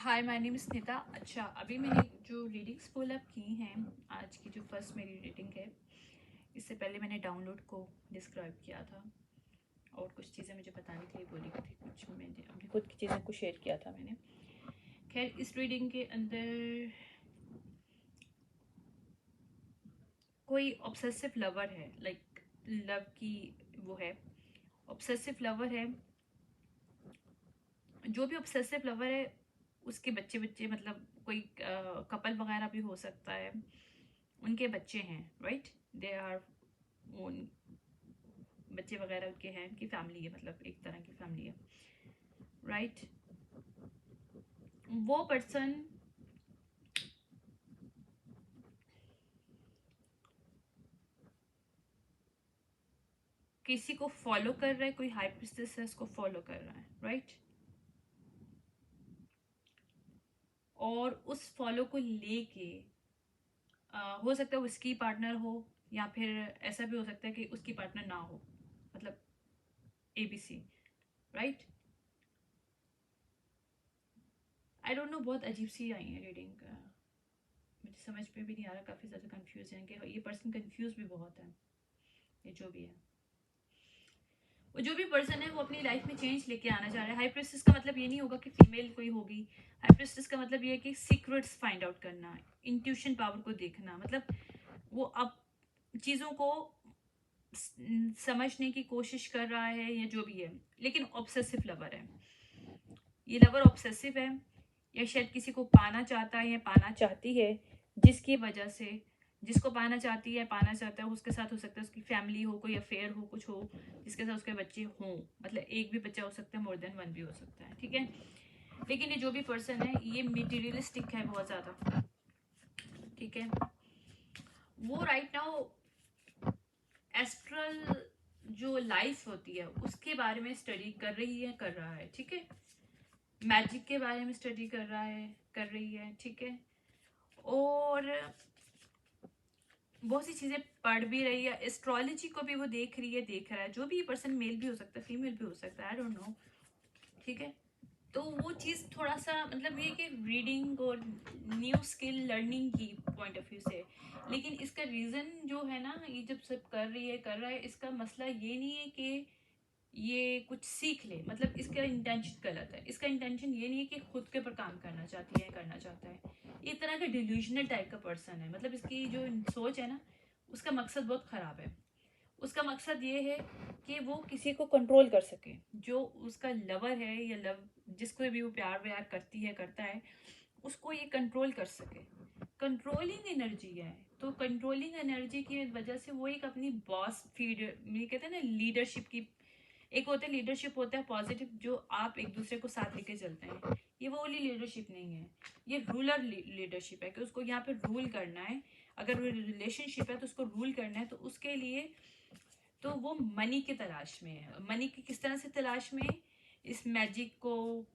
Hi, my name is Neeta. अच्छा, अभी मैंने जो रीडिंग्स पुल अप की हैं, आज की जो फर्स्ट मेरी रीडिंग है, इससे पहले मैंने डाउनलोड को डिस्क्राइब किया था और कुछ चीज़ें मुझे बतानी थी, बोली थी, कुछ मैंने अपनी खुद की चीज़ों को शेयर किया था मैंने। खैर, इस रीडिंग के अंदर कोई ऑब्सेसिव लवर है, लाइक लव की वो है, ऑब्सेसिव लवर है। जो भी ऑब्सेसिव लवर है उसके बच्चे बच्चे मतलब कोई कपल वगैरह भी हो सकता है, उनके बच्चे हैं, राइट। दे आर ओन बच्चे वगैरह उनके हैं, उनकी फैमिली है, मतलब एक तरह की फैमिली है, राइट। वो पर्सन किसी को फॉलो कर रहा है, कोई हाई प्रिस्टेस है उसको फॉलो कर रहा है, राइट। और उस फॉलो को लेके हो सकता है उसकी पार्टनर हो, या फिर ऐसा भी हो सकता है कि उसकी पार्टनर ना हो, मतलब ABC, right. I don't know, बहुत अजीब सी आई है रीडिंग, मुझे समझ में भी नहीं आ रहा, काफ़ी ज़्यादा कंफ्यूज है कि ये पर्सन कंफ्यूज भी बहुत है, ये जो भी है। वो जो भी पर्सन है वो अपनी लाइफ में चेंज लेके आना चाह रहा है। हाई प्रिस्टेस का मतलब ये नहीं होगा कि फीमेल कोई होगी। हाई प्रिस्टेस का मतलब ये है कि सीक्रेट्स फाइंड आउट करना, इंट्यूशन पावर को देखना, मतलब वो अब चीज़ों को समझने की कोशिश कर रहा है या जो भी है, लेकिन ऑब्सेसिव लवर है। ये लवर ऑब्सेसिव है, या शायद किसी को पाना चाहता है या पाना चाहती है, जिसकी वजह से जिसको पाना चाहती है पाना चाहता है उसके साथ हो सकता है उसकी फैमिली हो, कोई अफेयर हो, कुछ हो जिसके साथ उसके बच्चे हों, मतलब एक भी बच्चा हो सकता है, मोर देन वन भी हो सकता है, ठीक है। लेकिन ये जो भी पर्सन है ये मटेरियलिस्टिक है बहुत ज़्यादा, ठीक है। वो राइट नाउ एस्ट्रल जो लाइफ होती है उसके बारे में स्टडी कर रही है, कर रहा है, ठीक है। मैजिक के बारे में स्टडी कर रहा है, कर रही है, ठीक है। और बहुत सी चीज़ें पढ़ भी रही है, एस्ट्रोलॉजी को भी वो देख रही है, देख रहा है, जो भी पर्सन मेल भी हो सकता है, फीमेल भी हो सकता है, आई डोंट नो, ठीक है। तो वो चीज़ थोड़ा सा मतलब ये कि रीडिंग और न्यू स्किल लर्निंग की पॉइंट ऑफ व्यू से, लेकिन इसका रीज़न जो है ना, ये जब सब कर रही है, कर रहा है, इसका मसला ये नहीं है कि ये कुछ सीख ले, मतलब इसका इंटेंशन गलत है। इसका इंटेंशन ये नहीं है कि खुद के ऊपर काम करना चाहती है, करना चाहता है। ये तरह का डिल्यूजनल टाइप का पर्सन है, मतलब इसकी जो सोच है ना, उसका मकसद बहुत ख़राब है। उसका मकसद ये है कि वो किसी को कंट्रोल कर सके, जो उसका लवर है या लव जिसको भी वो प्यार व्यार करती है, करता है, उसको ये कंट्रोल कर सके। कंट्रोलिंग एनर्जी है, तो कंट्रोलिंग एनर्जी की वजह से वो एक अपनी बॉस फीड, ये कहते हैं ना लीडरशिप की, एक होता है लीडरशिप, होता है पॉजिटिव, जो आप एक दूसरे को साथ लेके चलते हैं। ये वो वाली लीडरशिप नहीं है, ये रूलर लीडरशिप है कि उसको यहाँ पे रूल करना है। अगर वो रिलेशनशिप है तो उसको रूल करना है, तो उसके लिए तो वो मनी की तलाश में है। मनी की किस तरह से तलाश में, इस मैजिक को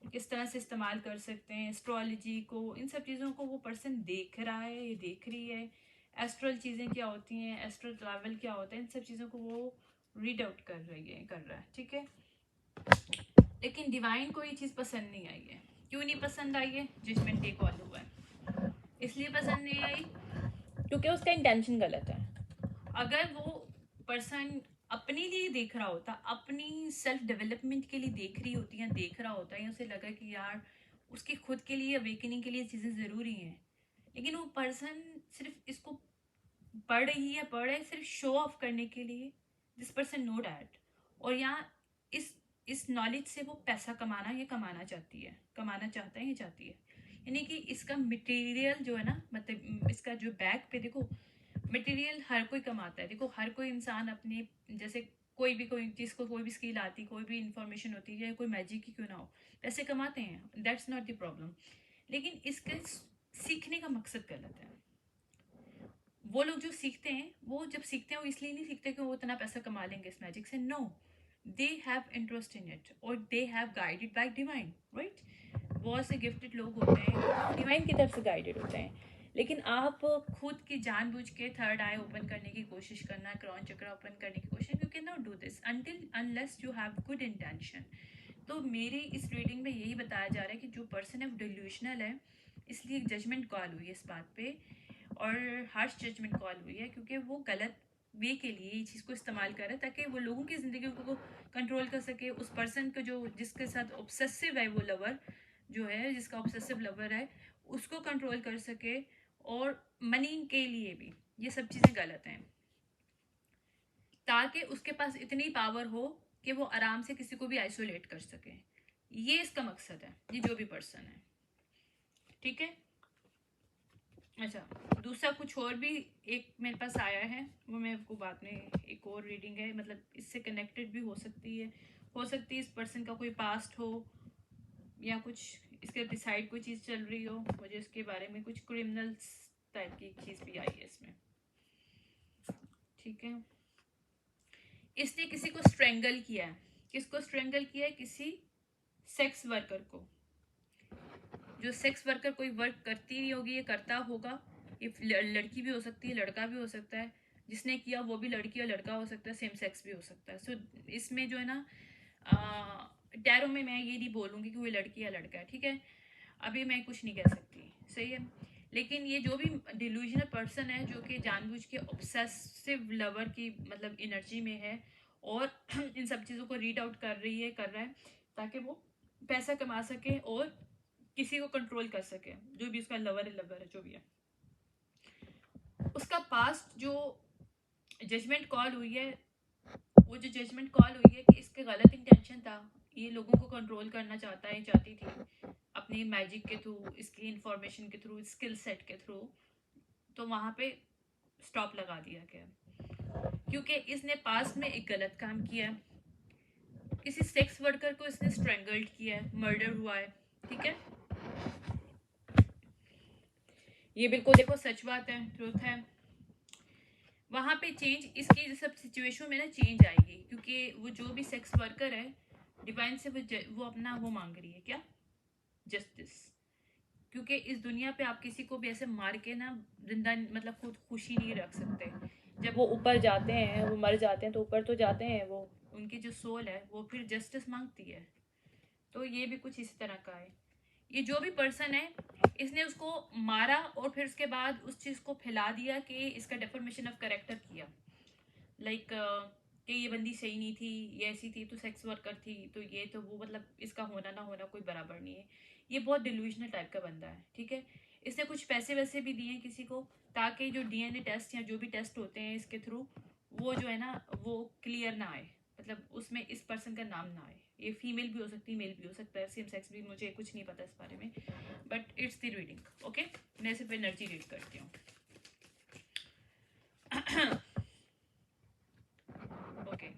किस तरह से इस्तेमाल कर सकते हैं, एस्ट्रोलॉजी को, इन सब चीज़ों को वो पर्सन देख रहा है, ये देख रही है। एस्ट्रल चीज़ें क्या होती हैं, एस्ट्रल ट्रैवल क्या होता है, इन सब चीज़ों को वो रीड आउट कर रही है, कर रहा है, ठीक है। लेकिन डिवाइन को ये चीज़ पसंद नहीं आई है। क्यों नहीं पसंद आई है? जजमेंट डे कॉल हुआ है, इसलिए पसंद नहीं आई क्योंकि उसका इंटेंशन गलत है। अगर वो पर्सन अपने लिए देख रहा होता, अपनी सेल्फ डेवलपमेंट के लिए देख रही होती है, देख रहा होता है, या उसे लगा कि यार उसकी खुद के लिए अवेकनिंग के लिए चीज़ें ज़रूरी हैं, लेकिन वो पर्सन सिर्फ इसको पढ़ रही है, पढ़ रहे सिर्फ शो ऑफ करने के लिए, दिस पर्सन नो डैट। और यहाँ इस नॉलेज से वो पैसा कमाना या कमाना चाहती है, कमाना चाहता है या चाहती है, यानी कि इसका मटेरियल जो है ना, मतलब इसका जो बैक पे देखो, मटेरियल हर कोई कमाता है। देखो हर कोई इंसान अपने, जैसे कोई भी कोई चीज़ को, कोई भी स्किल आती, कोई भी इंफॉर्मेशन होती है, कोई मैजिक ही क्यों ना हो, पैसे कमाते हैं, दैट्स नॉट द प्रॉब्लम। लेकिन इसके सीखने का मकसद गलत है। वो लोग जो सीखते हैं, वो जब सीखते हैं वो इसलिए नहीं सीखते कि वो इतना पैसा कमा लेंगे इस मैजिक से, no, they have interest in it और they have guided by divine, right. बहुत से गिफ्टेड लोग होते हैं डिवाइन की तरफ से गाइडेड होते हैं, लेकिन आप खुद की जानबूझ के थर्ड आई ओपन करने की कोशिश करना, क्रॉन चक्र ओपन करने की कोशिश, you can not do this until unless you have good intention. तो मेरी इस रीडिंग में यही बताया जा रहा है कि जो पर्सन है वो डिल्यूशनल है, इसलिए जजमेंट कॉल हुई है इस बात पे, और हार्श जजमेंट कॉल हुई है क्योंकि वो गलत वे के लिए ये चीज़ को इस्तेमाल कर रहा है ताकि वो लोगों की ज़िंदगी को कंट्रोल कर सके। उस पर्सन को जो जिसके साथ ऑब्सेसिव है, वो लवर जो है जिसका ऑब्सेसिव लवर है, उसको कंट्रोल कर सके, और मनी के लिए भी ये सब चीज़ें गलत हैं, ताकि उसके पास इतनी पावर हो कि वो आराम से किसी को भी आइसोलेट कर सके। ये इसका मकसद है, ये जो भी पर्सन है। ठीक है। अच्छा, दूसरा कुछ और भी एक मेरे पास आया है, वो मैं आपको बाद में, एक और रीडिंग है, मतलब इससे कनेक्टेड भी हो सकती है इस पर्सन का कोई पास्ट हो या कुछ इसके डिसाइड कोई चीज़ चल रही हो, मुझे इसके बारे में कुछ क्रिमिनल्स टाइप की चीज़ भी आई है इसमें। ठीक है। इसने किसी को स्ट्रेंगल किया है। किसको स्ट्रेंगल किया है? किसी सेक्स वर्कर को। जो सेक्स वर्कर कोई वर्क करती नहीं होगी, ये करता होगा, ये लड़की भी हो सकती है, लड़का भी हो सकता है, जिसने किया वो भी लड़की और लड़का हो सकता है, सेम सेक्स भी हो सकता है। सो इसमें जो है ना, टैरो में मैं ये नहीं बोलूँगी कि वो लड़की या लड़का है, ठीक है, अभी मैं कुछ नहीं कह सकती, सही है। लेकिन ये जो भी डिल्यूजनल पर्सन है जो कि जानबूझ के ऑब्सेसिव लवर की मतलब एनर्जी में है और इन सब चीज़ों को रीड आउट कर रहा है ताकि वो पैसा कमा सके और किसी को कंट्रोल कर सके, जो भी उसका लवर है जो भी है। उसका पास्ट जो जजमेंट कॉल हुई है, वो जो जजमेंट कॉल हुई है कि इसके गलत इंटेंशन था, ये लोगों को कंट्रोल करना चाहती थी अपनी मैजिक के थ्रू, इसकी इंफॉर्मेशन के थ्रू, स्किल सेट के थ्रू, तो वहां पे स्टॉप लगा दिया गया क्योंकि इसने पास्ट में एक गलत काम किया है। किसी सेक्स वर्कर को इसने स्ट्रेंगल्ड किया है, मर्डर हुआ है, ठीक है, ये बिल्कुल देखो सच बात है, ट्रूथ है। वहां पे चेंज, इसकी सब सिचुएशन में ना चेंज आएगी क्योंकि वो जो भी सेक्स वर्कर है डिवाइन से वो अपना वो मांग रही है, क्या? जस्टिस। क्योंकि इस दुनिया पे आप किसी को भी ऐसे मार के ना जिंदा मतलब खुद खुशी नहीं रख सकते। जब वो ऊपर जाते हैं, वो मर जाते हैं तो ऊपर तो जाते हैं, वो उनकी जो सोल है वो फिर जस्टिस मांगती है। तो ये भी कुछ इसी तरह का है। ये जो भी पर्सन है, इसने उसको मारा और फिर उसके बाद उस चीज़ को फैला दिया कि इसका डेफॉर्मेशन ऑफ कैरेक्टर किया, लाइक कि ये बंदी सही नहीं थी, ये ऐसी थी, तो सेक्स वर्कर थी, तो ये तो वो, मतलब इसका होना ना होना कोई बराबर नहीं है। ये बहुत डिल्यूजनल टाइप का बंदा है, ठीक है। इसने कुछ पैसे वैसे भी दिए किसी को ताकि जो डीएनए टेस्ट या जो भी टेस्ट होते हैं इसके थ्रू, वो जो है ना वो क्लियर ना आए, मतलब उसमें इस पर्सन का नाम ना आए। ये फीमेल भी हो सकती है, मेल भी हो सकता है, सेम सेक्स भी, मुझे कुछ नहीं पता इस बारे में, but it's the reading, okay. मैं सिर्फ एनर्जी रीड करती हूँ। ओके।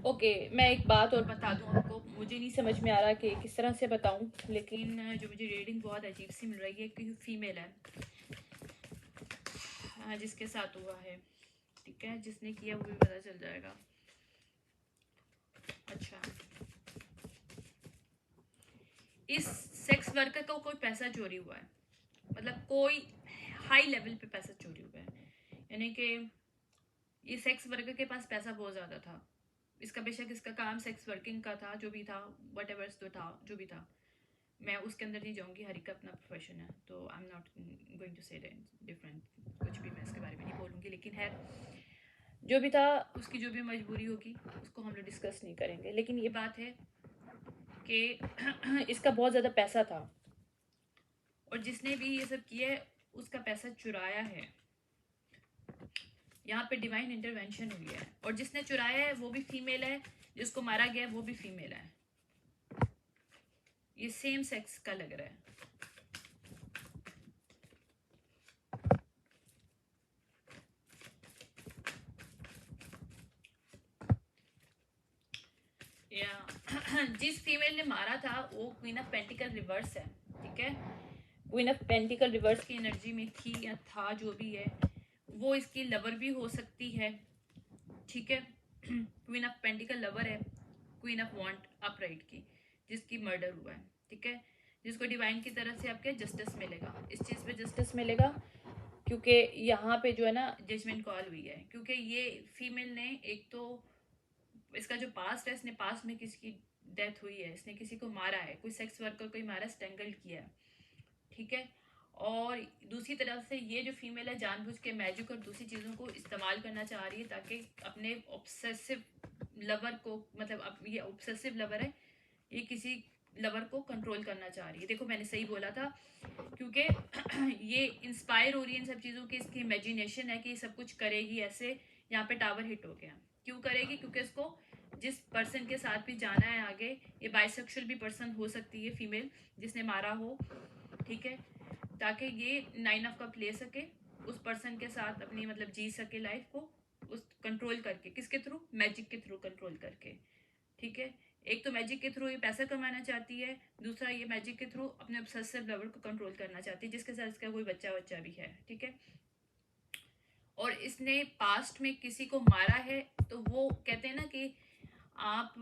ओके, मैं एक बात और बता दूं आपको, मुझे नहीं समझ में आ रहा कि किस तरह से बताऊं, लेकिन जो मुझे रीडिंग बहुत अजीब सी मिल रही है कि फीमेल है, जिसके साथ हुआ है, ठीक है, जिसने किया वो भी पता चल जाएगा। अच्छा, इस सेक्स वर्कर का कोई पैसा चोरी हुआ है, मतलब कोई हाई लेवल पे पैसा चोरी हुआ है, यानी कि ये सेक्स वर्कर के पास पैसा बहुत ज़्यादा था। इसका बेशक इसका काम सेक्स वर्किंग का था, जो भी था, वट एवर्स तो था, जो भी था, मैं उसके अंदर नहीं जाऊँगी, हर एक का अपना प्रोफेशन है, तो I am not going to say different, कुछ भी मैं इसके बारे में नहीं बोलूँगी, लेकिन है जो भी था, उसकी जो भी मजबूरी होगी उसको हम लोग डिस्कस नहीं करेंगे। लेकिन ये बात है कि इसका बहुत ज़्यादा पैसा था और जिसने भी ये सब किया है उसका पैसा चुराया है। यहाँ पे डिवाइन इंटरवेंशन हुई है, और जिसने चुराया है वो भी फीमेल है, जिसको मारा गया वो भी फीमेल है, ये सेम सेक्स का लग रहा है। या जिस फीमेल ने मारा था वो क्वीन ऑफ पेंटिकल रिवर्स है, ठीक है। क्वीन ऑफ पेंटिकल रिवर्स की एनर्जी में थी या था, जो भी है, वो इसकी लवर भी हो सकती है, ठीक है। क्वीन ऑफ पेंटिकल लवर है, क्वीन ऑफ वॉन्ट अपराइट की, जिसकी मर्डर हुआ है, ठीक है। जिसको डिवाइन की तरफ से आपके जस्टिस मिलेगा, इस चीज़ पे जस्टिस मिलेगा, क्योंकि यहाँ पे जो है ना जजमेंट कॉल हुई है। क्योंकि ये फीमेल ने, एक तो इसका जो पास्ट है, इसने पास्ट में किसी की डेथ हुई है, इसने किसी को मारा है, कोई सेक्स वर्कर को मारा, स्ट्रेंगल्ड किया है, ठीक है। और दूसरी तरफ से ये जो फीमेल है जानबूझ के मैजिक और दूसरी चीज़ों को इस्तेमाल करना चाह रही है ताकि अपने ऑब्सेसिव लवर को, मतलब अब ये ऑब्सेसिव लवर है, ये किसी लवर को कंट्रोल करना चाह रही है। देखो मैंने सही बोला था, क्योंकि ये इंस्पायर हो रही है इन सब चीज़ों की, इसकी इमेजिनेशन है कि ये सब कुछ करेगी ऐसे। यहाँ पे टावर हिट हो गया, क्यों करेगी? क्योंकि इसको जिस पर्सन के साथ भी जाना है आगे, ये बाइसेक्सुअल भी पर्सन हो सकती है फीमेल जिसने मारा हो, ठीक है, ताकि ये 9 ऑफ कप ले सके, उस पर्सन के साथ अपनी मतलब जी सके लाइफ को, उस कंट्रोल करके, किसके थ्रू? मैजिक के थ्रू कंट्रोल करके, ठीक है। एक तो मैजिक के थ्रू ये पैसा कमाना चाहती है, दूसरा ये मैजिक के थ्रू अपने ऑब्सेसिव लवर को कंट्रोल करना चाहती है, जिसके साथ इसका कोई बच्चा भी है, ठीक है। और इसने पास्ट में किसी को मारा है, तो वो कहते हैं ना कि आप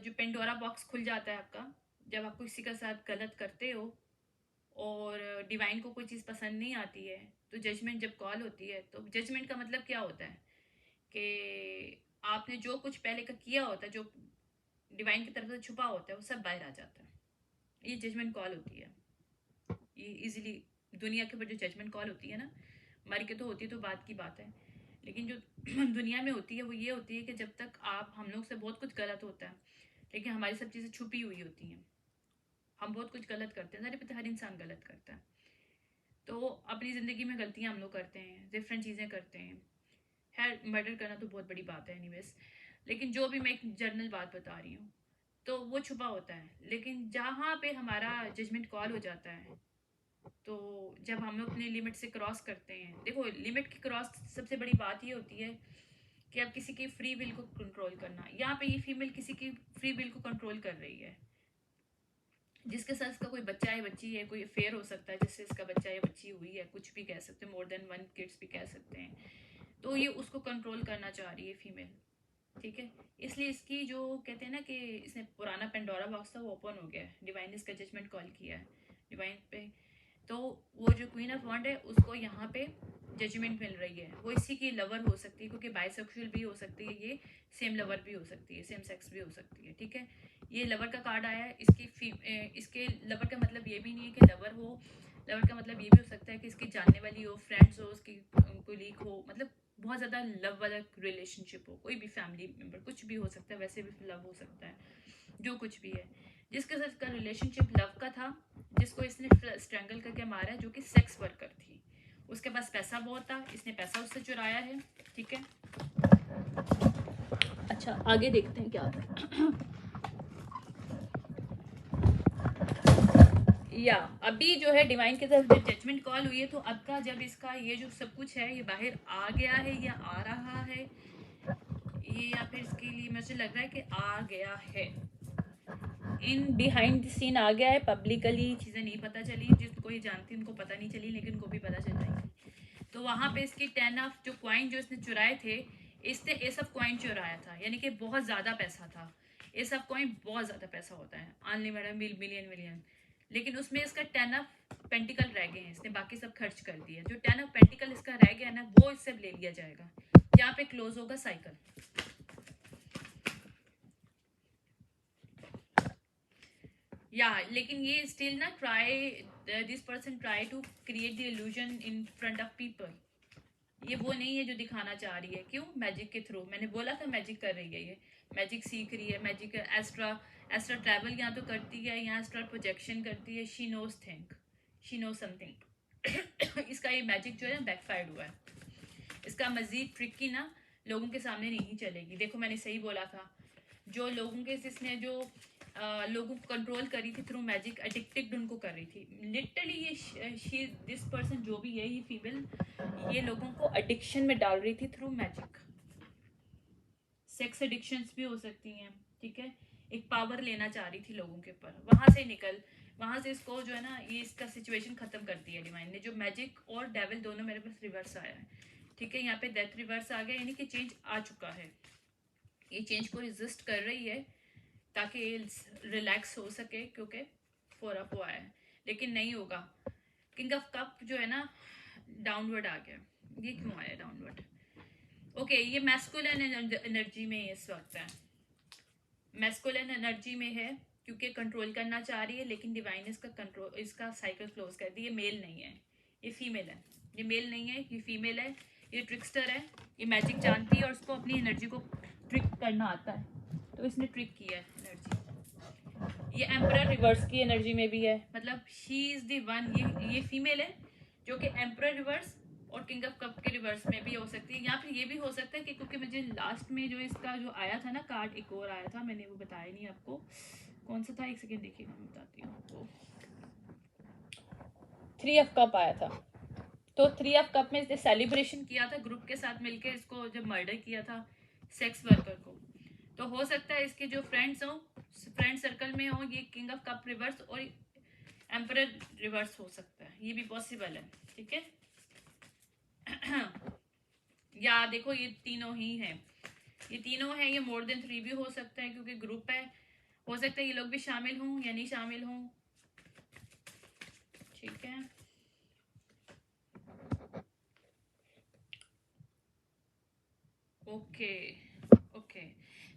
जो पेंडोरा बॉक्स खुल जाता है आपका, जब आप किसी के साथ गलत करते हो और डिवाइन को कोई चीज़ पसंद नहीं आती है, तो जजमेंट जब कॉल होती है, तो जजमेंट का मतलब क्या होता है कि आपने जो कुछ पहले का किया होता है, जो डिवाइन की तरफ से छुपा होता है, वो सब बाहर आ जाता है। ये जजमेंट कॉल होती है। ये इजीली दुनिया के ऊपर जो जजमेंट कॉल होती है ना, मर के तो होती है तो बात की बात है, लेकिन जो दुनिया में होती है वो ये होती है कि जब तक आप, हम लोग से बहुत कुछ गलत होता है, लेकिन हमारी सब चीज़ें छुपी हुई होती हैं। हम बहुत कुछ गलत करते हैं, सारे पता, हर इंसान गलत करता है। तो अपनी ज़िंदगी में गलतियाँ हम लोग करते हैं, डिफरेंट चीज़ें करते हैं। खैर मर्डर करना तो बहुत बड़ी बात है एनीवेज, लेकिन जो भी मैं एक जनरल बात बता रही हूँ, तो वो छुपा होता है। लेकिन जहाँ पे हमारा जजमेंट कॉल हो जाता है, तो जब हम लोग अपनी लिमिट से क्रॉस करते हैं, देखो लिमिट की क्रॉस सबसे बड़ी बात ये होती है कि आप किसी की फ्री विल को कंट्रोल करना। यहाँ पे ये फीमेल किसी की फ्री विल को कंट्रोल कर रही है, जिसके साथ इसका कोई बच्चा है, बच्ची है, कोई अफेयर हो सकता है जिससे इसका बच्चा या बच्ची हुई है, कुछ भी कह सकते हैं, मोर देन 1 किड्स भी कह सकते हैं। तो ये उसको कंट्रोल करना चाह रही है फीमेल, ठीक है। इसलिए इसकी जो कहते हैं ना कि इसने पुराना पेंडोरा बॉक्स था वो ओपन हो गया है, डिवाइन ने इसका जजमेंट कॉल किया है डिवाइन पे। तो वो जो क्वीन ऑफ वॉन्ड है उसको यहाँ पे जजमेंट मिल रही है, वो इसी की लवर हो सकती है, क्योंकि बाइसेक्सुअल भी हो सकती है ये, सेम लवर भी हो सकती है, सेम सेक्स भी हो सकती है, ठीक है। ये लवर का कार्ड आया है, इसके लवर का मतलब ये भी नहीं है कि लवर हो, लवर का मतलब ये भी हो सकता है कि इसकी जानने वाली हो, फ्रेंड्स हो, उसकी कोलीग हो, मतलब बहुत ज़्यादा लव वाला रिलेशनशिप हो, कोई भी फैमिली मेम्बर, कुछ भी हो सकता है, वैसे भी लव हो सकता है, जो कुछ भी है। जिसके साथ का रिलेशनशिप लव का था, जिसको इसने स्ट्रैंगल करके मारा है, जो कि सेक्स वर्कर थी, उसके पास पैसा बहुत था, इसने पैसा उससे चुराया है, ठीक है। अच्छा आगे देखते हैं क्या होता है। या अभी जो है डिवाइन की तरफ जब जजमेंट कॉल हुई है, तो अब का जब इसका ये जो सब कुछ है ये बाहर आ गया है या आ रहा है, ये या फिर इसके लिए मुझे लग रहा है कि आ गया है, इन बिहाइंड द सीन आ गया है, पब्लिकली चीज़ें नहीं पता चली, जिसको ये जानती उनको पता नहीं चली, लेकिन उनको भी पता चल जाएंगी। तो वहाँ पे इसकी 10 ऑफ जो कॉइन जो इसने चुराए थे, इसने ये सब कॉइन चुराया था, यानी कि बहुत ज़्यादा पैसा था। ये सब कॉइन बहुत ज़्यादा पैसा होता है, अनलिमिटेड, मिलियन मिलियन, लेकिन उसमें इसका 10 ऑफ पेंटिकल रह गए हैं, इसने बाकी सब खर्च कर दिया। जो 10 ऑफ पेंटिकल इसका रह गया ना, वो इससे ले लिया जाएगा, यहाँ पे क्लोज होगा साइकिल। या लेकिन ये स्टिल ना try, this person try to create the illusion in front of people. ये वो नहीं है जो दिखाना चाह रही है, क्यों? मैजिक के थ्रू, मैंने बोला था मैजिक कर रही है, ये मैजिक सीख रही है, मैजिक एस्ट्रा एस्ट्रा ट्रैवल यहाँ तो करती है, यहाँ एस्ट्रा प्रोजेक्शन करती है, she knows think, she knows something. इसका ये मैजिक जो है ना बैकफायर्ड हुआ है, इसका मजीद ट्रिकी ना लोगों के सामने नहीं चलेगी। देखो मैंने सही बोला था, जो लोगों के जिसने जो लोगों को कंट्रोल करी थी थ्रू मैजिक, एडिक्टेड उनको कर रही थी लिटरली। ये शी दिस पर्सन जो भी है, ये फीमेल, ये लोगों को एडिक्शन में डाल रही थी थ्रू मैजिक, सेक्स एडिक्शंस भी हो सकती हैं, ठीक है, एक पावर लेना चाह रही थी लोगों के ऊपर, वहां से इसको जो है ना, ये इसका सिचुएशन खत्म कर दिया डिवाइन ने। जो मैजिक और डेविल दोनों मेरे पास रिवर्स आया है, ठीक है, यहाँ पे डेथ रिवर्स आ गया, यानी कि चेंज आ चुका है। ये चेंज को रेजिस्ट कर रही है ताकि रिलैक्स हो सके, क्योंकि 4 ऑफ वो आया है, लेकिन नहीं होगा। किंग ऑफ कप जो है ना डाउनवर्ड आ गया, ये क्यों आया डाउनवर्ड? ओके, ये मैस्कुलिन एनर्जी में इस वक्त है, मैस्कुलिन एनर्जी में है, क्योंकि कंट्रोल करना चाह रही है, लेकिन डिवाइन इसका कंट्रोल, इसका साइकिल क्लोज कर दी। ये मेल नहीं है, ये फीमेल है, ये मेल नहीं है, ये फीमेल है, ये ट्रिकस्टर है, ये मैजिक जानती है और उसको अपनी एनर्जी को ट्रिक करना आता है, तो इसने ट्रिक किया है एनर्जी। ये एम्परर रिवर्स की एनर्जी में भी है, मतलब शी इज द वन, ये फीमेल है जो कि एम्परर रिवर्स और किंग ऑफ कप के रिवर्स में भी हो सकती है, या फिर ये भी हो सकता है कि क्योंकि मुझे लास्ट में जो इसका जो आया था ना कार्ड, एक और आया था, मैंने वो बताया नहीं आपको कौन सा था, एक सेकेंड देखिएगा, मैं बताती हूँ आपको। 3 ऑफ कप आया था, तो 3 ऑफ कप में इसने सेलिब्रेशन किया था ग्रुप के साथ मिलकर, इसको जब मर्डर किया था सेक्स वर्कर को, तो हो सकता है इसके जो फ्रेंड्स हो, फ्रेंड सर्कल में हो, ये किंग ऑफ कप रिवर्स और एम्परर रिवर्स हो सकता है, ये भी पॉसिबल है, ठीक है। या देखो ये तीनों ही हैं, ये तीनों हैं, ये मोर देन 3 भी हो सकता है क्योंकि ग्रुप है, हो सकता है ये लोग भी शामिल हों या नहीं शामिल हों, ठीक है। ओके ओके,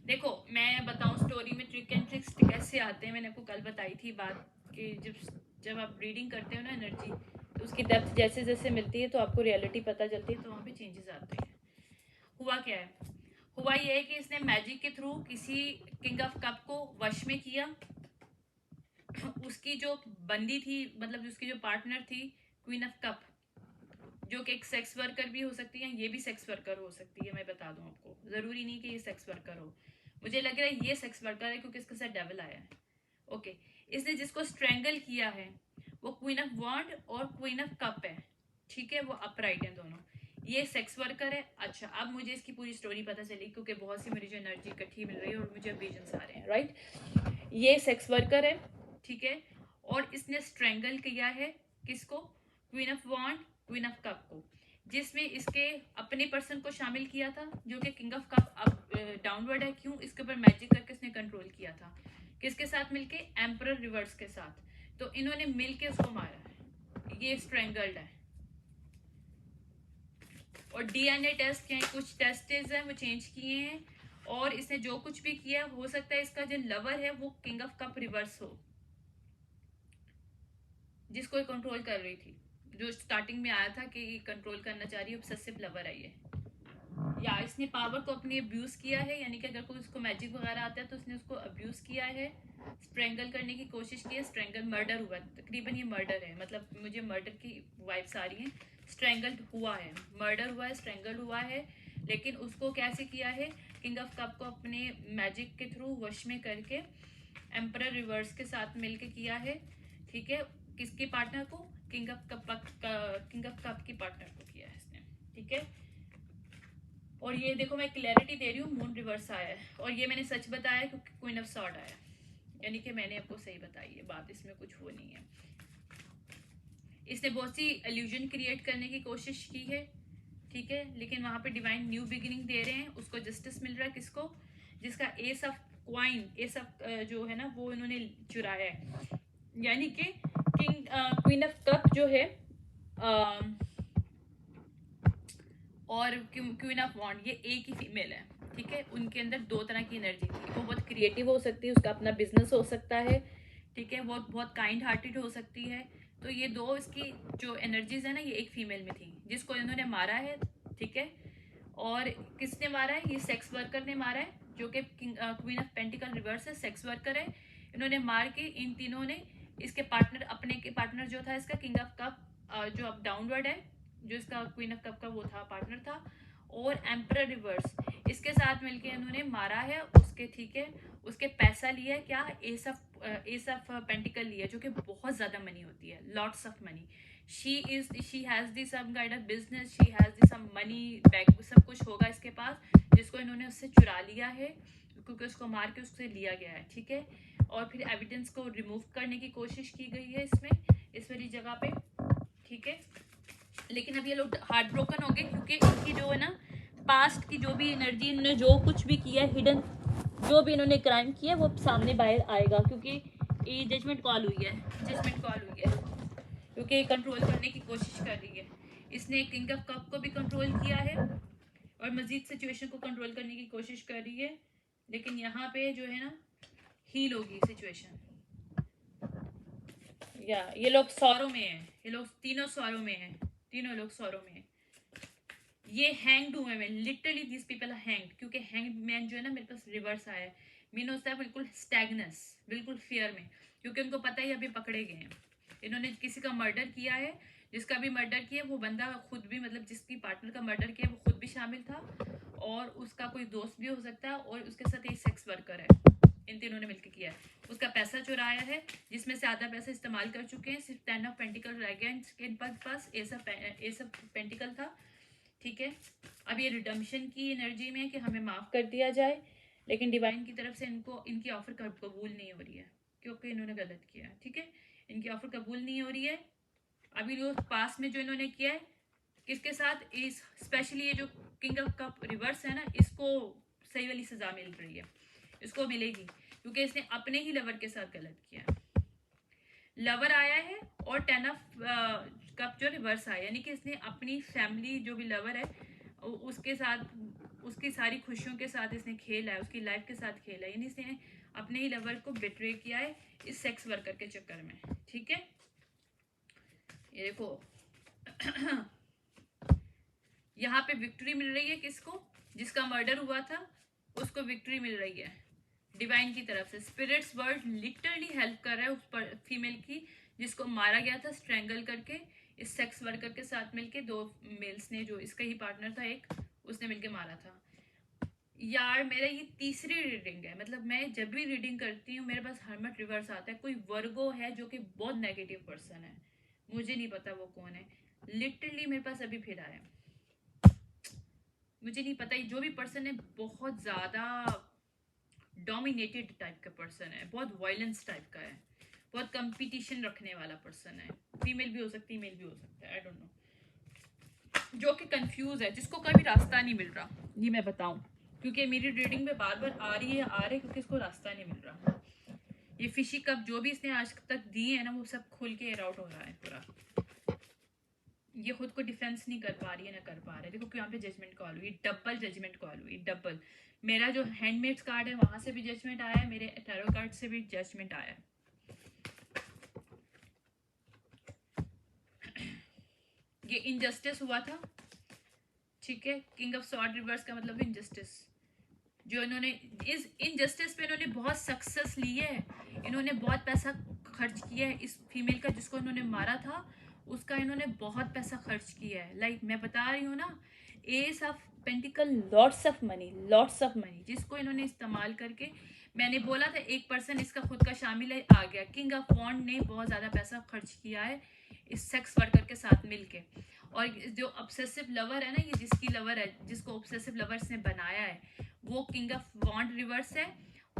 देखो मैं बताऊं स्टोरी में ट्रिक एंड ट्रिक्स कैसे आते हैं, मैंने आपको कल बताई थी बात कि जब आप रीडिंग करते हो ना एनर्जी, तो उसकी डेप्थ जैसे जैसे मिलती है तो आपको रियलिटी पता चलती है, तो वहाँ पे चेंजेस आते हैं। हुआ क्या है, हुआ ये है कि इसने मैजिक के थ्रू किसी किंग ऑफ कप को वश में किया, उसकी जो बंदी थी, मतलब उसकी जो पार्टनर थी क्वीन ऑफ कप, जो कि एक सेक्स वर्कर भी हो सकती है, ये भी सेक्स वर्कर हो सकती है, मैं बता दूं आपको, जरूरी नहीं कि ये सेक्स वर्कर हो, मुझे लग रहा है ये सेक्स वर्कर है क्योंकि इसके साथ डेविल आया है। ओके, इसने जिसको स्ट्रेंगल किया है वो क्वीन ऑफ वॉन्ड और क्वीन ऑफ कप है, ठीक है, वो अपराइट है दोनों, ये सेक्स वर्कर है। अच्छा, अब मुझे इसकी पूरी स्टोरी पता चली क्योंकि बहुत सी मेरी जो एनर्जी इकट्ठी मिल रही है और मुझे विजन्स आ रहे हैं, राइट। ये सेक्स वर्कर है, ठीक है, और इसने स्ट्रेंगल किया है किसको, queen of wand queen of cup को, जिसमें इसके अपने पर्सन को शामिल किया था जो कि किंग ऑफ कप अब डाउनवर्ड है, क्यों, इसके ऊपर मैजिक करके इसने कंट्रोल किया था, किसके साथ मिलके, एम्परर रिवर्स के साथ, तो इन्होंने मिलके उसको मारा है, ये स्ट्रेंगल्ड है। और डीएनए टेस्ट या कुछ टेस्ट हैं वो चेंज किए हैं, और इसने जो कुछ भी किया हो सकता है इसका जो लवर है वो किंग ऑफ कप रिवर्स हो, जिसको कंट्रोल कर रही थी, जो स्टार्टिंग में आया था कि कंट्रोल करना चाह रही है, ऑब्सेसिव लवर है ये, या इसने पावर को अपनी अब्यूज किया है, यानी कि अगर कोई उसको मैजिक वगैरह आता है तो उसने उसको अब्यूज किया है, स्ट्रेंगल करने की कोशिश की है, स्ट्रेंगल मर्डर हुआ, तकरीबन ये मर्डर है, मतलब मुझे मर्डर की वाइब्स आ रही हैं, स्ट्रेंगल हुआ है, मर्डर हुआ है, स्ट्रेंगल हुआ है, लेकिन उसको कैसे किया है, किंग ऑफ कप को अपने मैजिक के थ्रू वश में करके एम्परर रिवर्स के साथ मिलके किया है, ठीक है, किसके पार्टनर को, किंग ऑफ कप की पार्टनर को किया है इसने, ठीक है। और ये देखो मैं क्लैरिटी दे रही हूँ, मून रिवर्स आया है, और ये मैंने सच बताया क्योंकि क्वीन ऑफ सॉर्ड आया, यानी कि मैंने आपको सही बताई है बात, इसमें कुछ वो नहीं है। इसने बहुत सी इल्यूजन क्रिएट करने की कोशिश की है, ठीक है, लेकिन वहां पे डिवाइन न्यू बिगिनिंग दे रहे हैं, उसको जस्टिस मिल रहा है, किसको, जिसका S of coin, S of जो है ना वो इन्होंने चुराया है, यानी कि किंग क्वीन ऑफ कप जो है और क्वीन ऑफ वॉन्ड, ये एक ही फीमेल है, ठीक है, उनके अंदर 2 तरह की एनर्जी थी, वो बहुत क्रिएटिव हो सकती है, उसका अपना बिजनेस हो सकता है, ठीक है, वो बहुत काइंड हार्टेड हो सकती है, तो ये 2 इसकी जो एनर्जीज है ना, ये एक फीमेल में थी, जिसको इन्होंने मारा है, ठीक है, और किसने मारा है, ये सेक्स वर्कर ने मारा है, जो कि क्वीन ऑफ पेंटिकल रिवर्स है, सेक्स वर्कर है, इन्होंने मार के इन तीनों ने इसके पार्टनर, अपने के पार्टनर जो था इसका किंग ऑफ कप, जो अब डाउनवर्ड है, जो इसका क्वीन ऑफ कप का वो था पार्टनर था, और एम्परर रिवर्स, इसके साथ मिलके इन्होंने मारा है उसके, ठीक है, उसके पैसा लिया है, क्या, एस ऑफ पेंटिकल लिया, जो कि बहुत ज्यादा मनी होती है, lots of money. She has the some kind of business, she has the some money bag, सब कुछ होगा इसके पास, जिसको इन्होंने उससे चुरा लिया है क्योंकि उसको मार के उससे लिया गया है, ठीक है। और फिर एविडेंस को रिमूव करने की कोशिश की गई है इसमें, इस वाली जगह पे, ठीक है। लेकिन अब ये लोग हार्ट ब्रोकन हो गए क्योंकि इनकी जो है ना पास्ट की जो भी एनर्जी, इन्होंने जो कुछ भी किया है, हिडन जो भी इन्होंने क्राइम किया वो सामने बाहर आएगा, क्योंकि ये जजमेंट कॉल हुई है, जजमेंट कॉल हुई है, क्योंकि कंट्रोल करने की कोशिश कर रही है। इसने किंग ऑफ कप को भी कंट्रोल किया है और मजीद सिचुएशन को कंट्रोल करने की कोशिश कर रही है, लेकिन यहाँ पे जो है ना हील होगी सिचुएशन। या ये लोग सौरों में हैं, ये लोग तीनों सौरों में हैं, तीनों लोग सौरों में हैं। ये हैंग्ड हुए हैं, literally this people are hanged, क्योंकि हैंग्ड मैन जो है ना मेरे पास रिवर्स आया है, मीन होता है बिल्कुल स्टैगनेस, बिल्कुल फियर में, क्योंकि उनको पता है अभी पकड़े गए हैं। इन्होंने किसी का मर्डर किया है, जिसका भी मर्डर किया वो बंदा खुद भी, मतलब जिसकी पार्टनर का मर्डर किया वो खुद भी शामिल था, और उसका कोई दोस्त भी हो सकता है, और उसके साथ एक सेक्स वर्कर है, इन तीनों ने मिलकर किया है। उसका पैसा चुराया है, जिसमें से आधा पैसा इस्तेमाल कर चुके हैं, सिर्फ 10 ऑफ पेंटिकल रह गया इनके पास, एस ऑफ पेंटिकल था, ठीक है। अब ये रिडम्पशन की एनर्जी में है कि हमें माफ कर दिया जाए, लेकिन डिवाइन की तरफ से इनको इनकी ऑफर कबूल नहीं हो रही है, क्योंकि इन्होंने गलत किया है, ठीक है। इनकी ऑफर कबूल नहीं हो रही है। अभी जो पास में जो इन्होंने किया है किसके साथ, इस स्पेशली ये जो किंग ऑफ कप रिवर्स है ना, इसको सही वाली सजा मिल रही है, इसको मिलेगी, क्योंकि इसने अपने ही लवर के साथ गलत किया है। लवर आया है और 10 ऑफ कप जो रिवर्स आया, यानी कि इसने अपनी फैमिली जो भी लवर है उसके साथ, उसकी सारी खुशियों के साथ इसने खेला है, उसकी लाइफ के साथ खेला है, यानी इसने अपने ही लवर को बिट्रे किया है इस सेक्स वर्कर के चक्कर में, ठीक है। ये देखो यहाँ पे विक्ट्री मिल रही है किसको, जिसका मर्डर हुआ था उसको विक्ट्री मिल रही है डिवाइन की तरफ से। स्पिरिट्स वर्ल्ड लिटरली हेल्प कर रहा है उस पर फीमेल की, जिसको मारा गया था स्ट्रेंगल करके, इस सेक्स वर्कर के साथ मिलके, दो मेल्स ने, जो इसका ही पार्टनर था एक, उसने मिलके मारा था। यार मेरा ये तीसरी रीडिंग है, मतलब मैं जब भी रीडिंग करती हूँ मेरे पास हर्मिट रिवर्स आता है। कोई वर्गो है जो कि बहुत नेगेटिव पर्सन है, मुझे नहीं पता वो कौन है, लिटरली मेरे पास अभी फिर आया, मुझे नहीं पता। जो भी पर्सन है बहुत ज़्यादा डोमिनेटेड टाइप का पर्सन है, बहुत वायलेंस टाइप का है, बहुत कंपटीशन रखने वाला पर्सन है, फीमेल भी हो सकती है मेल भी हो सकता है, आई डोंट नो, जो कि कंफ्यूज है, जिसको कभी रास्ता नहीं मिल रहा, ये मैं बताऊं, क्योंकि मेरी रीडिंग में बार बार आ रही है क्योंकि इसको रास्ता नहीं मिल रहा। ये फिशी कप जो भी इसने आज तक दिए है ना, वो सब खुल के एयर आउट हो रहा है पूरा। ये खुद को डिफेंस नहीं कर पा रही है, ना कर पा रहा है। देखो यहाँ पे जजमेंट कॉल हुई, डबल जजमेंट कॉल हुई, डबल। मेरा जो हैंडमेड्स कार्ड है वहां से भी जजमेंट आया है, मेरे टैरो कार्ड से भी जजमेंट आया है। ये इनजस्टिस हुआ था, ठीक है। किंग ऑफ सॉर्ड रिवर्स का मतलब इनजस्टिस, जो इन्होंने इस इनजस्टिस पे इन्होंने बहुत सक्सेस ली है, इन्होंने बहुत पैसा खर्च किया है इस फीमेल का जिसको इन्होंने मारा था, उसका इन्होंने बहुत पैसा खर्च किया है। लाइक मैं बता रही हूँ ना, S of pentacle, lots of money जिसको इन्होंने इस्तेमाल करके, मैंने बोला था एक पर्सन इसका खुद का शामिल है, आ गया। किंग ऑफ वॉन्ड ने बहुत ज़्यादा पैसा खर्च किया है इस सेक्स वर्कर के साथ मिलके, और जो ऑब्सेसिव लवर है ना, ये जिसकी लवर है, जिसको ऑब्सेसिव लवर्स ने बनाया है, वो किंग ऑफ वॉन्ड रिवर्स है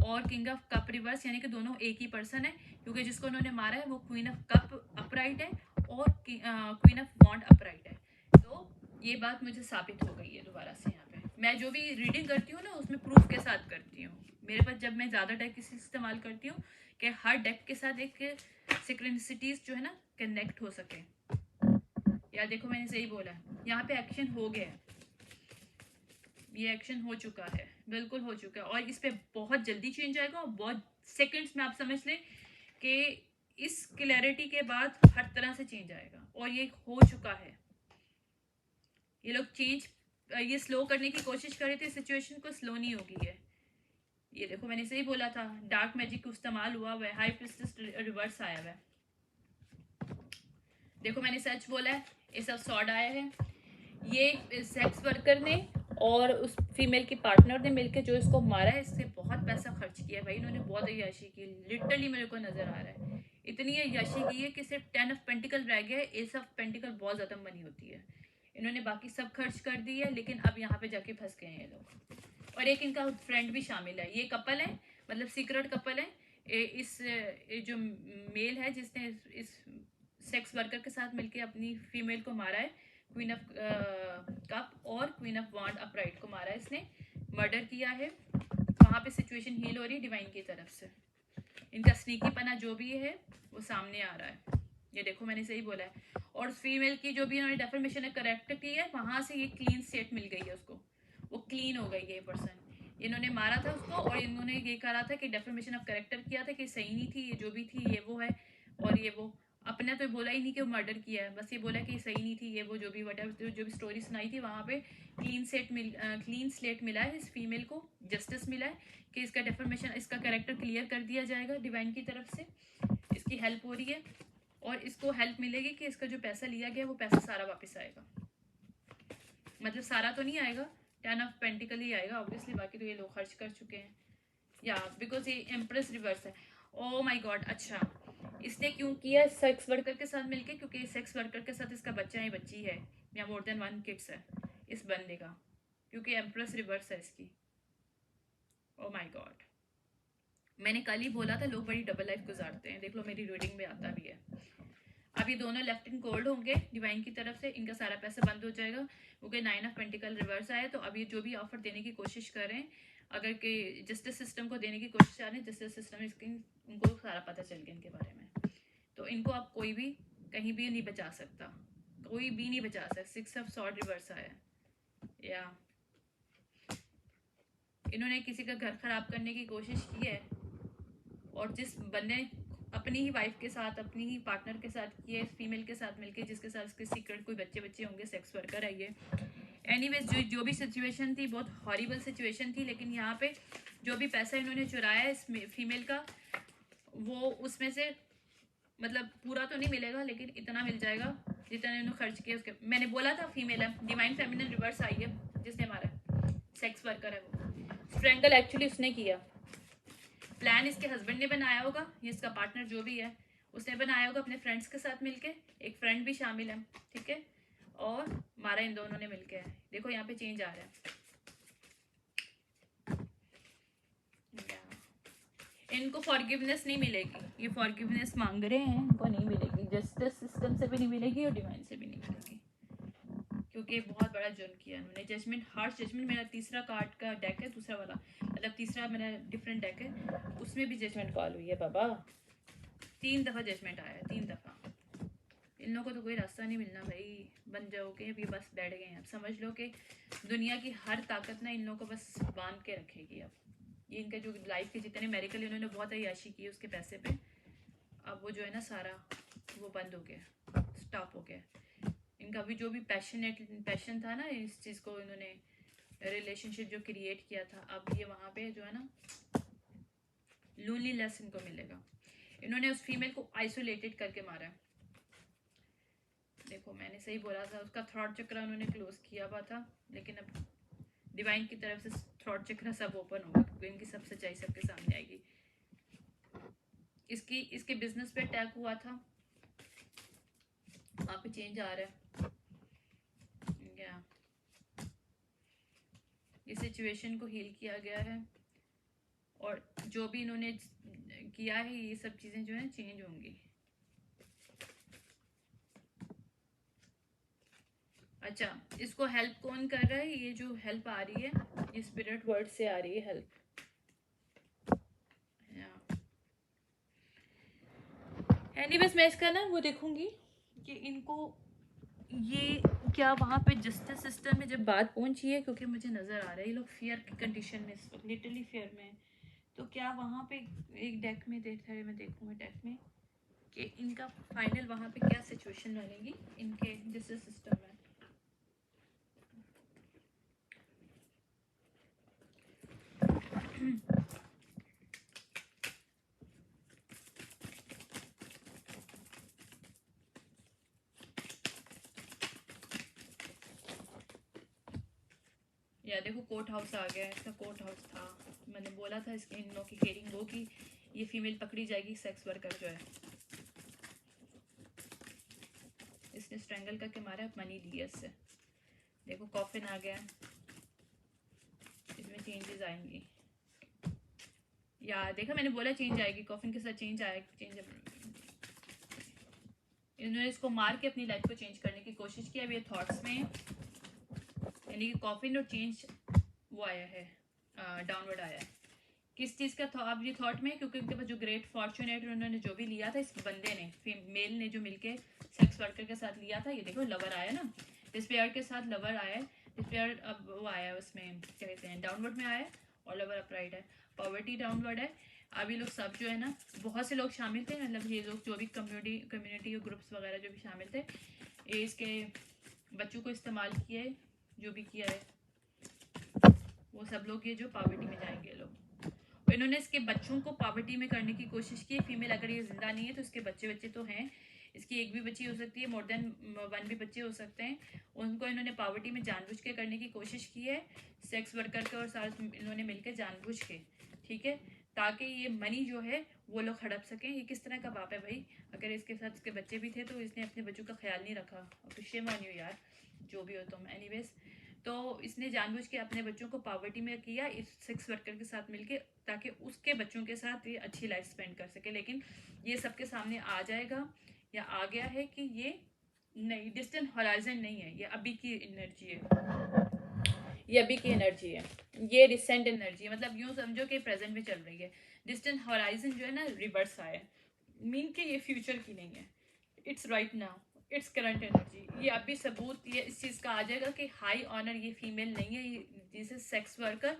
और किंग ऑफ कप रिवर्स, यानी कि दोनों एक ही पर्सन है, क्योंकि जिसको उन्होंने मारा है वो क्वीन ऑफ कप अपराइट है और क्वीन ऑफ वॉन्ड अपराइट है। तो ये बात मुझे साबित हो गई है दोबारा से। यहाँ पे मैं जो भी रीडिंग करती हूँ ना उसमें प्रूफ के साथ करती हूँ। मेरे पास जब मैं ज़्यादा डेक किसी इस्तेमाल करती हूँ कि हर डेक के साथ एक सिक्रेंसिटीज जो है ना कनेक्ट हो सके। यार देखो मैंने सही बोला, यहाँ पे एक्शन हो गया है, ये एक्शन हो चुका है, बिल्कुल हो चुका है, और इस पे बहुत जल्दी चेंज आएगा, और बहुत सेकंड्स में आप समझ लें कि इस क्लैरिटी के बाद हर तरह से चेंज आएगा, और ये हो चुका है। ये लोग चेंज, ये स्लो करने की कोशिश कर रहे थे, सिचुएशन को स्लो नहीं होगी है। ये देखो मैंने सही बोला था, डार्क मैजिक इस्तेमाल हुआ हुआ है, हाई प्रिस्टेस रिवर्स आया हुआ है। देखो मैंने सच बोला है, ये सब सॉर्ड आया है। ये सेक्स वर्कर ने और फीमेल की पार्टनर ने मिलकर जो इसको मारा है, इससे बहुत पैसा खर्च किया है भाई इन्होंने, बहुत अय्याशी की, लिटरली मेरे को नजर आ रहा है इतनी अय्याशी की है कि सिर्फ 10 ऑफ पेंटिकल रह गया है। एस ऑफ पेंटिकल बहुत ज्यादा मनी होती है, इन्होंने बाकी सब खर्च कर दी है, लेकिन अब यहाँ पे जाके फंस गए हैं ये लोग। और एक इनका फ्रेंड भी शामिल है, ये कपल है, मतलब सीक्रेट कपल है। जो मेल है जिसने इस सेक्स वर्कर के साथ मिलकर अपनी फीमेल को मारा है, क्वीन ऑफ कप और क्वीन ऑफ वांड अपराइट को मारा है, इसने मर्डर किया है। वहाँ पे सिचुएशन हील हो रही है डिवाइन की तरफ से। इनका स्नीकी पना जो भी है वो सामने आ रहा है, ये देखो मैंने सही बोला है। और फीमेल की जो भी इन्होंने डेफर्मेशन करेक्ट की है, वहाँ से ये क्लीन स्टेट मिल गई है उसको, वो क्लीन हो गई है ये पर्सन। इन्होंने मारा था उसको और इन्होंने ये कहा था कि डेफर्मेशन ऑफ करेक्टर किया था कि सही नहीं थी, ये जो भी थी ये वो है, और ये वो अपने तो बोला ही नहीं कि वो मर्डर किया है, बस ये बोला कि सही नहीं थी ये वो, जो भी वट जो भी स्टोरी सुनाई थी वहाँ पे क्लीन स्लेट मिला है इस फीमेल को, जस्टिस मिला है कि इसका डेफर्मेशन, इसका कैरेक्टर क्लियर कर दिया जाएगा डिवाइन की तरफ से। इसकी हेल्प हो रही है और इसको हेल्प मिलेगी कि इसका जो पैसा लिया गया वो पैसा सारा वापस आएगा, मतलब सारा तो नहीं आएगा, 10 ऑफ पेंटिकल ही आएगा ऑब्वियसली, बाकी तो ये लोग खर्च कर चुके हैं। या बिकॉज ये एम्प्रेस रिवर्स है। ओ माय गॉड, अच्छा इसने क्यों किया सेक्स वर्कर के साथ मिलके, क्योंकि सेक्स वर्कर के साथ इसका बच्चा है, बच्ची है, या मोर देन 1 किड्स है इस बंदे का, क्योंकि एम्प्रेस रिवर्स है इसकी। ओ माय गॉड, मैंने कल ही बोला था लोग बड़ी डबल लाइफ गुजारते हैं, देख लो मेरी रीडिंग में आता भी है। अब ये दोनों लेफ्ट इन कोल्ड होंगे डिवाइन की तरफ से, इनका सारा पैसा बंद हो जाएगा क्योंकि 9 ऑफ पेंटिकल रिवर्स आया। तो अब ये जो भी ऑफर देने की कोशिश कर रहे हैं, अगर कि जस्टिस सिस्टम को देने की कोशिश कर रहे हैं, जस्टिस सिस्टम उनको सारा पता चल गया इनके बारे में, तो इनको अब कोई भी कहीं भी नहीं बचा सकता, कोई भी नहीं बचा सकता। 6 ऑफ सॉर्ड रिवर्स आया, या इन्होंने किसी का घर खराब करने की कोशिश की है, और जिस बंदे अपनी ही वाइफ के साथ, अपनी ही पार्टनर के साथ किए, फीमेल के साथ मिलके, जिसके साथ उसके सीक्रेट कोई बच्चे होंगे, सेक्स वर्कर है ये। एनीवेज जो भी सिचुएशन थी बहुत हॉरिबल सिचुएशन थी, लेकिन यहाँ पे जो भी पैसा इन्होंने चुराया इस फीमेल का, वो उसमें से मतलब पूरा तो नहीं मिलेगा, लेकिन इतना मिल जाएगा जितना इन्होंने खर्च किया उसके। मैंने बोला था फीमेल है, डिवाइन फेमिनिन रिवर्स आई है, जिसने मारा सेक्स वर्कर है वो। स्ट्रेंगल एक्चुअली उसने किया, प्लान इसके हस्बैंड ने बनाया होगा, ये इसका पार्टनर जो भी है उसने बनाया होगा अपने फ्रेंड्स के साथ मिलके, एक फ्रेंड भी शामिल है, ठीक है, और मारा इन दोनों ने मिलके है। देखो यहाँ पे चेंज आ रहा है, इनको फॉरगिवनेस नहीं मिलेगी, ये फॉरगिवनेस मांग रहे हैं, इनको नहीं मिलेगी, जस्टिस सिस्टम से भी नहीं मिलेगी और डिवाइन से भी नहीं मिलेगी, क्योंकि बहुत बड़ा जुर्म किया इन्होंने। जजमेंट, हार्श जजमेंट, मेरा तीसरा कार्ड का डेक है, दूसरा वाला, मतलब तीसरा मेरा डिफरेंट डेक है, उसमें भी जजमेंट कॉल हुई है बाबा, 3 दफ़ा जजमेंट आया है, 3 दफ़ा। इन लोगों को तो कोई रास्ता नहीं मिलना भाई, बन जाओगे अभी, बस बैठ गए हैं। अब समझ लो कि दुनिया की हर ताकत ना इन लोगों को बस बांध के रखेगी। अब ये इनका जो लाइफ के जितने मेरिकल इन्होंने बहुत अय्याशी की उसके पैसे पे, अब वो जो है ना सारा वो बंद हो गया, स्टॉप हो गया। इनका भी जो भी पैशन था ना, इस चीज़ को इन्होंने रिलेशनशिप जो क्रिएट किया था, अब ये वहाँ पे जो है ना लोनलीनेस इनको मिलेगा। इन्होंने उस फीमेल को आइसोलेटेड करके मारा है, देखो मैंने सही बोला था, उसका थ्रॉट चक्र उन्होंने क्लोज किया हुआ था, लेकिन अब डिवाइन की तरफ से थ्रॉट चक्र सब ओपन होगा, क्योंकि इनकी सब सच्चाई सबके सामने आएगी। इसके बिजनेस पे अटैक हुआ था, वहाँ पे चेंज आ रहा है, या इस सिचुएशन को हील किया गया है, और जो भी इन्होंने किया है ये सब चीज़ें जो है चेंज होंगी। अच्छा, इसको हेल्प कौन कर रहा है? ये जो हेल्प आ रही है ये स्पिरिट वर्ड से आ रही है हेल्प। एनीवेज मैं इसका ना वो देखूंगी कि इनको ये क्या वहाँ पे जस्टिस सिस्टम में जब बात पहुँची है, क्योंकि मुझे नज़र आ रहा है ये लोग फियर की कंडीशन में, लिटरली फियर में, तो क्या वहाँ पे एक डेक में देखा है, मैं देखूँगा डेक में कि इनका फाइनल वहाँ पे क्या सिचुएशन बनेगी इनके जस्टिस सिस्टम में। या देखो कोर्ट हाउस आ गया है, इसका कोर्ट हाउस था। मैंने बोला था इसके इन लोगों की हेयरिंग हो कि ये फीमेल पकड़ी जाएगी, सेक्स वर्कर जो है इसने स्ट्रैंगल करके मारा, मनी लिया इससे। देखो कॉफिन आ गया, इसमें चेंजेस आएंगी। या देखा मैंने बोला चेंज आएगी, कॉफिन के साथ चेंज आएगा। चेंज इन्होंने इसको मार के अपनी लाइफ को चेंज करने की कोशिश की। अब ये थॉट्स में, यानी कि कॉफिन और चेंज वो आया है, डाउनवर्ड आया है। किस चीज़ का था अब ये थॉट में, क्योंकि उनके पास जो ग्रेट फॉर्चुनेट उन्होंने जो भी लिया था, इस बंदे ने मेल ने जो मिलके सेक्स वर्कर के साथ लिया था, ये देखो लवर आया ना, डिस्पेयर के साथ लवर आया है। डिस्पेयर अब वो आया उसमें क्या कहते हैं, डाउनवर्ड में आया और लवर अपराइट है। पॉवर्टी डाउनवर्ड है। अब ये लोग सब जो है ना, बहुत से लोग शामिल थे, मतलब ये लोग जो भी कम्युनिटी ग्रुप्स वगैरह जो भी शामिल थे, ये इसके बच्चों को इस्तेमाल किया है, जो भी किया है वो सब लोग ये जो पॉवर्टी में जाएंगे लोग। और इन्होंने इसके बच्चों को पॉवर्टी में करने की कोशिश की है। फीमेल अगर ये जिंदा नहीं है तो इसके बच्चे तो हैं, इसकी एक भी बच्ची हो सकती है, मोर देन 1 भी बच्चे हो सकते हैं। उनको इन्होंने पॉवर्टी में जानबूझ के करने की कोशिश की है, सेक्स वर्कर के और साथ इन्होंने मिलकर जानबूझ के, ठीक है, ताकि ये मनी जो है वो लोग हड़प सकें। ये किस तरह का बाप है भाई, अगर इसके साथ इसके बच्चे भी थे तो इसने अपने बच्चों का ख्याल नहीं रखा। तो शेम ऑन यू यार, जो भी हो तुम। एनीवेज, तो इसने जानबूझ के अपने बच्चों को पॉवर्टी में किया इस सेक्स वर्कर के साथ मिलके, ताकि उसके बच्चों के साथ ये अच्छी लाइफ स्पेंड कर सके। लेकिन ये सबके सामने आ जाएगा या आ गया है कि ये नहीं, डिस्टेंट हॉराइजन नहीं है, ये अभी की एनर्जी है, ये अभी की एनर्जी है, ये रिसेंट एनर्जी है। मतलब यूं समझो कि प्रेजेंट में चल रही है। डिस्टेंट हॉराइजन जो है ना, रिवर्स आया, मीन के ये फ्यूचर की नहीं है, it's right now, its current energy. ये अभी सबूत ये इस चीज़ का आ जाएगा कि हाई ऑनर ये फीमेल नहीं है, ये जिसे सेक्स वर्कर,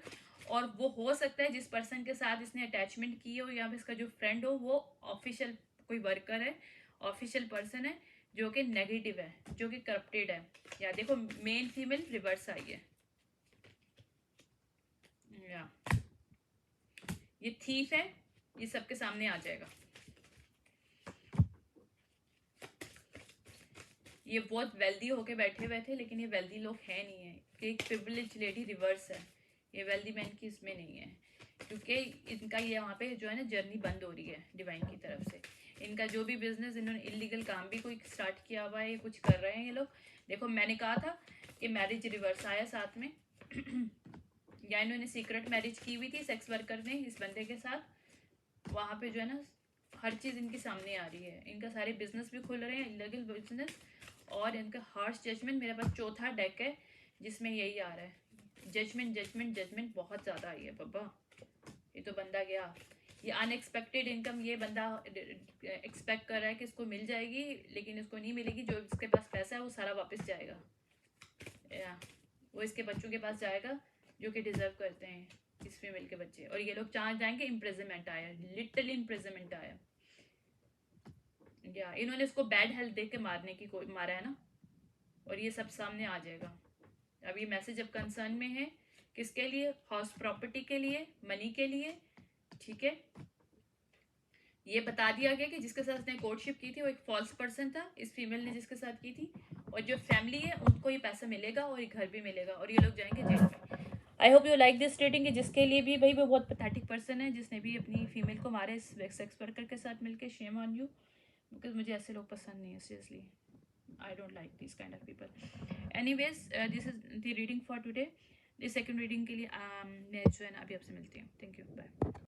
और वो हो सकता है जिस पर्सन के साथ इसने अटैचमेंट की हो या फिर इसका जो फ्रेंड हो वो ऑफिशियल कोई वर्कर है, ऑफिशियल पर्सन है, जो कि नेगेटिव है, जो कि करप्टेड है। या देखो मेन फीमेल रिवर्स आई है, या ये थीफ है, ये सबके सामने आ जाएगा। ये बहुत वेल्दी होके बैठे हुए थे, लेकिन ये वेल्दी लोग हैं नहीं है, कि एक प्रिविलेज लेडी रिवर्स है, ये वेल्दी मैन की इसमें नहीं है, क्योंकि इनका ये वहाँ पे जो है ना जर्नी बंद हो रही है डिवाइन की तरफ से। इनका जो भी बिजनेस, इन्होंने इलीगल काम भी कोई स्टार्ट किया हुआ है, ये कुछ कर रहे हैं ये लोग। देखो मैंने कहा था कि मैरिज रिवर्स आया साथ में या इन्होंने सीक्रेट मैरिज की हुई थी सेक्स वर्कर ने इस बंदे के साथ। वहाँ पे जो है ना हर चीज़ इनके सामने आ रही है, इनका सारे बिजनेस भी खुल रहे हैं, इलीगल बिजनेस। और इनका हार्श जजमेंट, मेरे पास चौथा डेक है जिसमें यही आ रहा है, जजमेंट जजमेंट जजमेंट बहुत ज़्यादा आई है बाबा। ये तो बंदा गया, ये अनएक्सपेक्टेड इनकम ये बंदा एक्सपेक्ट कर रहा है कि इसको मिल जाएगी, लेकिन इसको नहीं मिलेगी। जो इसके पास पैसा है वो सारा वापस जाएगा, या वो इसके बच्चों के पास जाएगा जो कि डिजर्व करते हैं, इस फीमेल के बच्चे। और ये लोग चाह जाएंगे, इम्प्रिजनमेंट आया, लिटरली इम्प्रिजनमेंट आया। या इन्होंने इसको बैड हेल्थ देख के मारने की मारा है ना, और ये सब सामने आ जाएगा। अब ये मैसेज अब कंसर्न में है, किसके लिए, हाउस प्रॉपर्टी के लिए, मनी के लिए, ठीक है। ये बता दिया गया कि जिसके साथ उसने कोर्टशिप की थी वो एक फॉल्स पर्सन था, इस फीमेल ने जिसके साथ की थी, और जो फैमिली है उनको ये पैसा मिलेगा और ये घर भी मिलेगा, और ये लोग जाएंगे जेल में। I hope you like this rating, जिसके लिए भी भाई वो बहुत पैथेटिक पर्सन है, जिसने भी अपनी फीमेल को मारे इस सेक्स वर्कर के साथ मिलकर, शेम ऑन यू, बिकॉज मुझे ऐसे लोग पसंद नहीं है, seriously I don't like these kind of people. Anyways, this is the reading for today. The second reading के लिए मैं जो है ना अभी आपसे मिलती हूँ. Thank you. Bye.